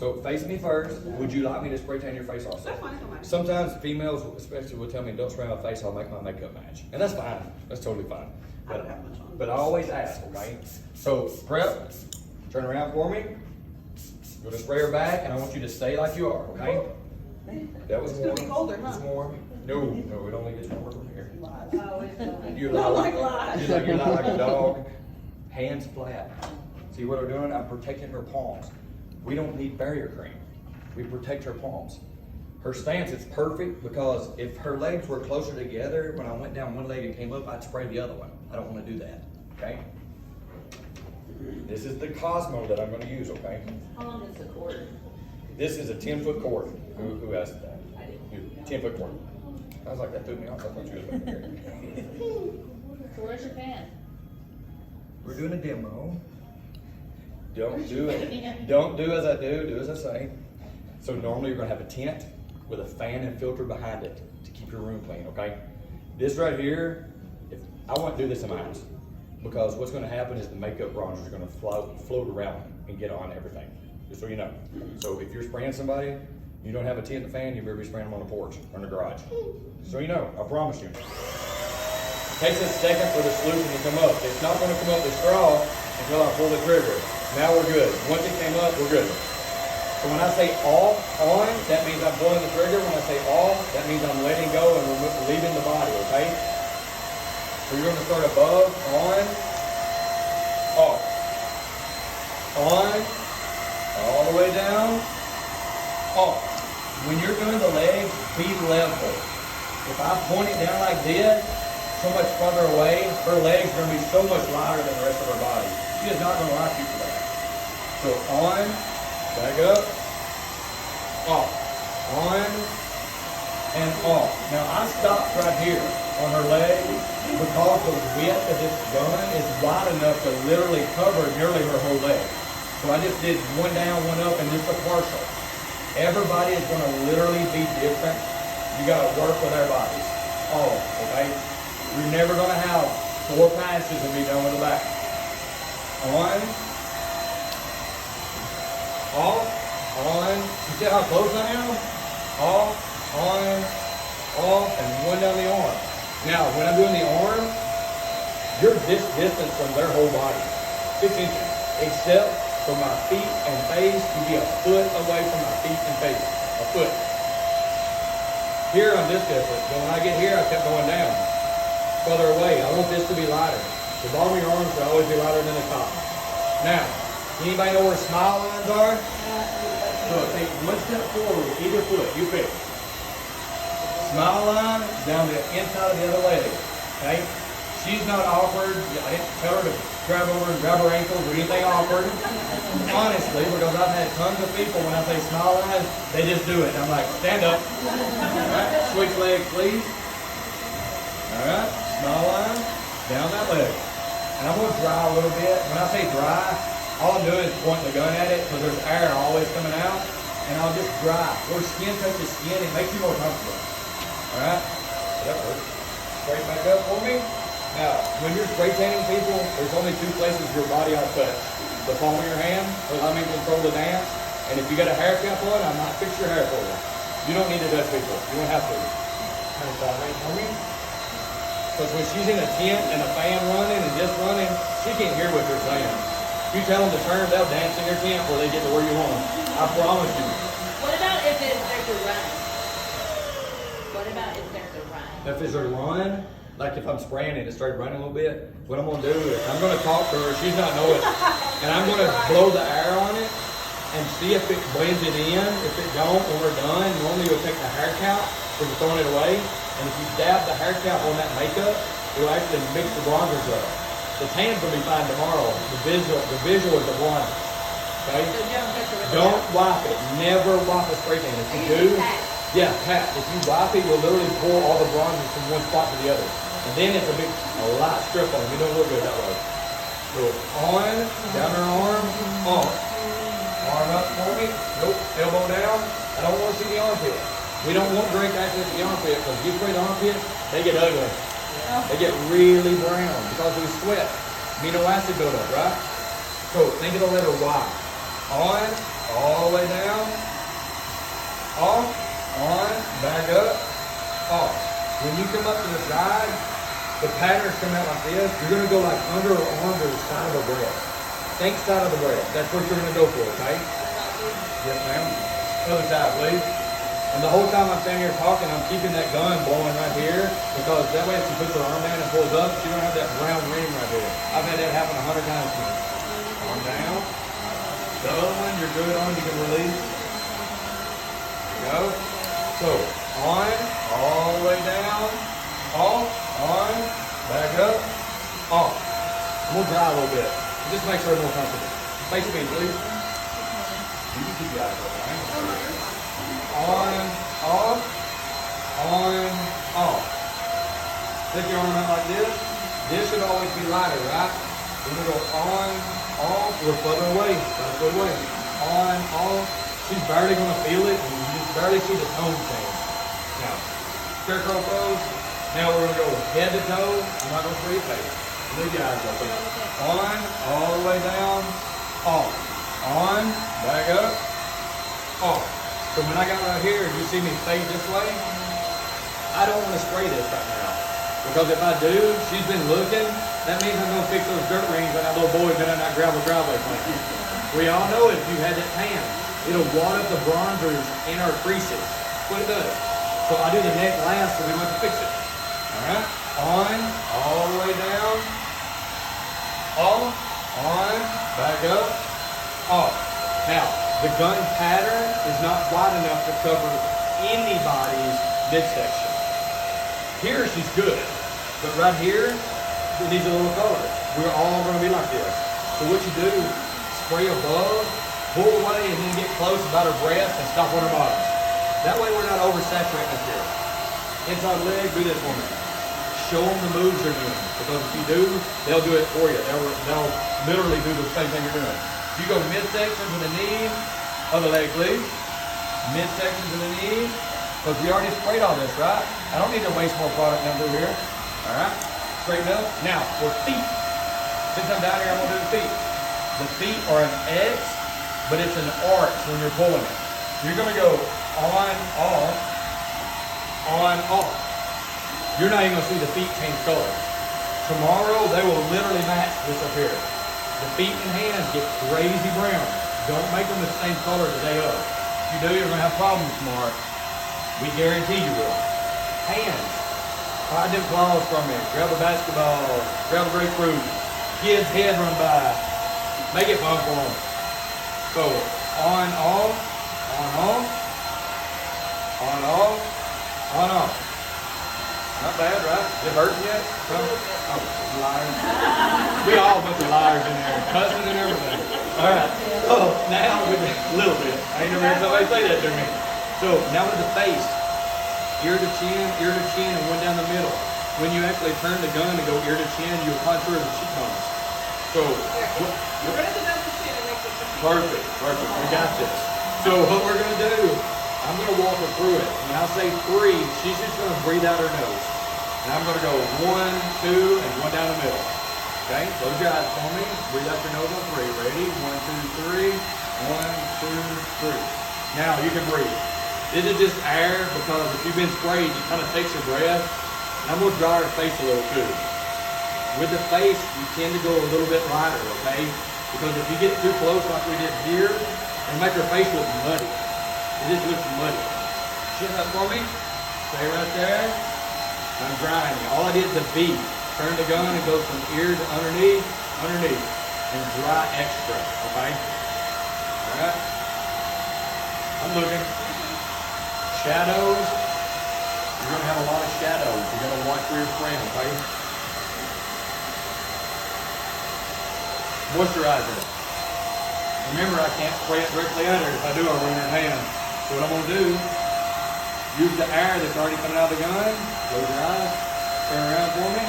So face me first. Would you like me to spray tan your face also? That's fine, don't mind. Sometimes females, especially, will tell me, don't spray my face, I'll make my makeup match. And that's fine. That's totally fine. I don't have much on. But I always ask, okay? So prep, turn around for me. Go to spray her back, and I want you to stay like you are, okay? That was It's warm. gonna be colder, huh? It's warm. No, it only gets warmer from here. Oh, it's not. You Not lie like lies. you lie like a dog. Hands flat. See what I'm doing? I'm protecting her palms. We don't need barrier cream. We protect her palms. Her stance is perfect because if her legs were closer together, when I went down one leg and came up, I'd spray the other one. I don't want to do that, okay? This is the Cosmo that I'm going to use, okay? How long is the cord? This is a 10-foot cord. Who asked that? I didn't. You. 10-foot cord. I was like, that threw me off. I thought you was back here. So where's your fan? We're doing a demo. Don't do it. Don't do as I do. Do as I say. So normally you're gonna have a tent with a fan and filter behind it to keep your room clean. Okay. This right here, if I won't do this in my house because what's gonna happen is the makeup bronzers are gonna float around and get on everything. Just so you know. So if you're spraying somebody, you don't have a tent and fan, you better be spraying them on the porch or in the garage. So you know. I promise you. It takes a second for the solution to come up. It's not gonna come up the straw until I pull the trigger. Now we're good. Once it came up, we're good. So when I say off, on, that means I'm pulling the trigger. When I say off, that means I'm letting go and leaving the body, okay? So you're gonna start above, on, off. On, all the way down, off. When you're doing the legs, be level. If I point it down like this, so much farther away, her legs are gonna be so much lighter than the rest of her body. She is not gonna like you for that. So on, back up, off, on, and off. Now I stopped right here on her leg because the width of this gun is wide enough to literally cover nearly her whole leg. So I just did one down, one up, and just a partial. Everybody is gonna literally be different. You gotta work with their bodies. All, okay? You're never gonna have 4 passes and be done with the back. On, off, on. You see how close I am? Off, on, off, and one down the arm. Now, when I'm doing the arm, you're this distance from their whole body. 6 inches. Except for my feet and face to be a foot away from my feet and face. A foot. Here I'm this distance, but when I get here, I kept going down. Further away. I want this to be lighter. The bottom of your arms should always be lighter than the top. Now, anybody know where smile lines are? So take one step forward with either foot. You pick. Smile line down the inside of the other leg. Okay? She's not awkward. I didn't tell her to grab over and grab her ankles or anything awkward. Honestly, because I've had tons of people when I say smile lines, they just do it. I'm like, stand up. Alright, switch legs, please. Alright, smile line, down that leg. And I'm going to dry a little bit. When I say dry, all I'm doing is pointing the gun at it because there's air always coming out. And I'll just dry. Where skin touches skin, it makes you more comfortable. Alright? That works. Straight back up for me. Now, when you're spray tanning people, there's only 2 places your body ought to touch. The palm of your hand, allow me to control the dance. And if you got a haircut on, I might fix your hair for you. You don't need to touch people. You don't have to. Kind of right for me. Because when she's in a tent and a fan running and just running, she can't hear what you're saying. You tell them to turn, they'll dance in your tent before they get to where you want them. I promise you. What about if there's a run? What about if there's a run? If there's a run, like if I'm spraying and it started running a little bit, what I'm going to do is I'm going to talk to her. She's not knowing. And I'm going to blow the air on it and see if it blends it in. If it don't, when we're done, normally you'll take the hair cap because you're throwing it away. And if you dab the hair cap on that makeup, it'll actually mix the bronzers up. The tan's gonna be fine tomorrow. The visual is the bronzer. Okay? So don't touch it with Don't wipe it. Never wipe a spray tan. If you do, yeah, pat. If you wipe it, you'll literally pour all the bronzers from one spot to the other. And then it's a light strip on it. It don't look good that way. So on, down her arm, on. Arm up for me. Nope. Elbow down. I don't want to see the armpit. We don't want direct access to the armpit because if you spray the armpit, they get ugly. They get really brown because we sweat. Amino acid buildup, right? So think of the letter Y. On, all the way down, off, on, back up, off. When you come up to the side, the patterns come out like this. You're gonna go like under or on to the side of the breast. Think side of the breast. That's what you're gonna go for, okay? Yes, ma'am. Other side, please. And the whole time I'm standing here talking, I'm keeping that gun blowing right here because that way if she puts her arm down and pulls up, she don't have that brown ring right here. I've had that happen 100 times to me. Arm down. The other one, you're good on, you can release. There you go. So, on, all the way down, off, on, back up, off. I'm gonna dry a little bit. It just makes her more comfortable. Face me, please. You can keep your eyes open, right? On, off, on, off. Take your arm out like this. This should always be lighter, right? We're gonna go on, off, we're further away, on, off. She's barely gonna feel it, and you just barely see the tone change. Now, scarecrow pose. Now we're gonna go head to toe. I'm not gonna free face. Leave your eyes open. On, all the way down, off. On, back up, off. So when I got right here, you see me fade this way, I don't want to spray this right now. Because if I do, she's been looking, that means I'm going to fix those dirt rings like that little boy been on that gravel driveway playing. We all know if you had that tan, it'll wad up the bronzers in our creases. That's what it does. So I do the neck last so we don't have to fix it. Alright? On, all the way down, off, on, back up, off. Now, the gun pattern is not wide enough to cover anybody's midsection. Here she's good, but right here, it needs a little color. We're all gonna be like this. So what you do, spray above, pull away, and then get close about her breast and stop on her bottom. That way we're not oversaturating this here. Inside leg, do this for me. Show them the moves you're doing, because if you do, they'll do it for you. They'll literally do the same thing you're doing. You go midsection to the knee, other leg please. Midsection to the knee, because we already sprayed all this, right? I don't need to waste more product down through here. All right, straighten up. Now, for feet. Since I'm down here, I'm gonna do the feet. The feet are an X, but it's an arch when you're pulling it. You're gonna go on, off. You're not even gonna see the feet change color. Tomorrow, they will literally match this up here. The feet and hands get crazy brown. Don't make them the same color the day of. If you do, you're gonna have problems tomorrow. We guarantee you will. Hands. Hide them claws from me. Grab a basketball. Grab a grapefruit. Kid's head run by. Make it fun for them. So, on, off, on, off. Not bad, right? Is it hurting yet? Oh, liars. We all a bunch of liars in there, cussing and everything. All right. Oh, now with a little bit. I ain't never heard somebody say that to me. So now with the face, ear to chin, and one down the middle. When you actually turn the gun to go ear to chin, you'll contour the cheekbones. So, We're going to do that to chin and make it perfect. We got this. So what we're gonna do, I'm gonna walk her through it. When I say 3, she's just gonna breathe out her nose. And I'm gonna go 1, 2, and 1 down the middle. Okay, close your eyes for me. Breathe out your nose on 3. Ready? 1, 2, 3. 1, 2, 3. Now you can breathe. This is just air because if you've been sprayed, it kind of takes your breath. And I'm gonna dry her face a little too. With the face, you tend to go a little bit lighter, okay? Because if you get too close like we did here, it'll make her face look muddy. It just looks muddy. Chin up for me. Stay right there. I'm drying you. All I did is a V. Turn the gun and go from ear to underneath, and dry extra, okay? All right? I'm looking. Shadows. You're gonna have a lot of shadows. You're gonna watch where you're spraying, okay? Moisturizer. Remember, I can't spray it directly under. If I do, I'll ruin her hand. So what I'm gonna do, use the air that's already coming out of the gun. Close your eyes. Turn around for me.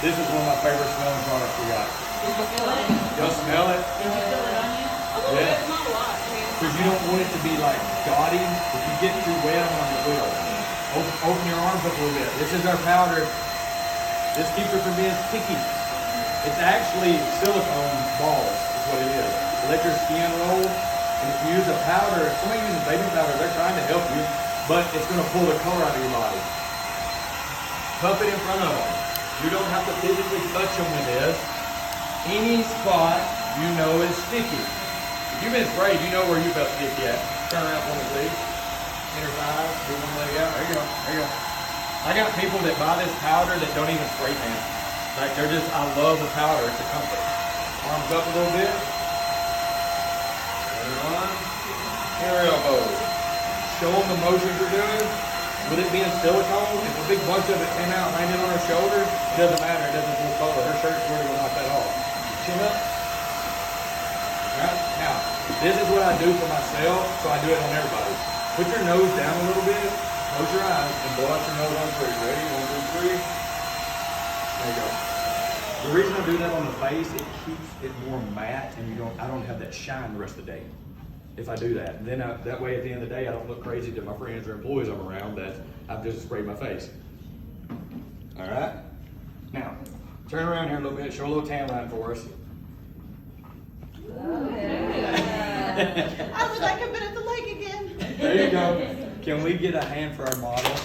This is one of my favorite smelling products we got. Did you feel it? Y'all smell it? Did you feel it on you? A little bit, not a lot. Because you don't want it to be like gaudy. If you get too wet on the wheel, open your arms up a little bit. This is our powder. This keeps her from being sticky. It's actually silicone balls, is what it is. Let your skin roll, and if you use a powder, if somebody uses baby powder, they're trying to help you, but it's gonna pull the color out of your body. Cup it in front of them. You don't have to physically touch them with this. Any spot you know is sticky. If you've been sprayed, you know where you felt sticky at. Turn around for me, please. Inner thighs, do one leg out. There you go, there you go. I got people that buy this powder that don't even spray tan. Like they're just, I love the powder, it's a comfort. Arms up a little bit. One. Inner elbow. Show them the motions you're doing. With it being silicone, if a big bunch of it came out landed on her shoulder, it doesn't matter, it doesn't pull color. Her shirt's really gonna knock that off. Chin up. Alright, now, this is what I do for myself, so I do it on everybody. Put your nose down a little bit, close your eyes, and blow out your nose on 3. Ready? 1, 2, 3. There you go. The reason I do that on the face, it keeps it more matte, and I don't have that shine the rest of the day. If I do that, and then that way at the end of the day, I don't look crazy to my friends or employees I'm around that I've just sprayed my face. All right. Now, turn around here a little bit. Show a little tan line for us. I would like a bit of the leg again. There you go. Can we get a hand for our model?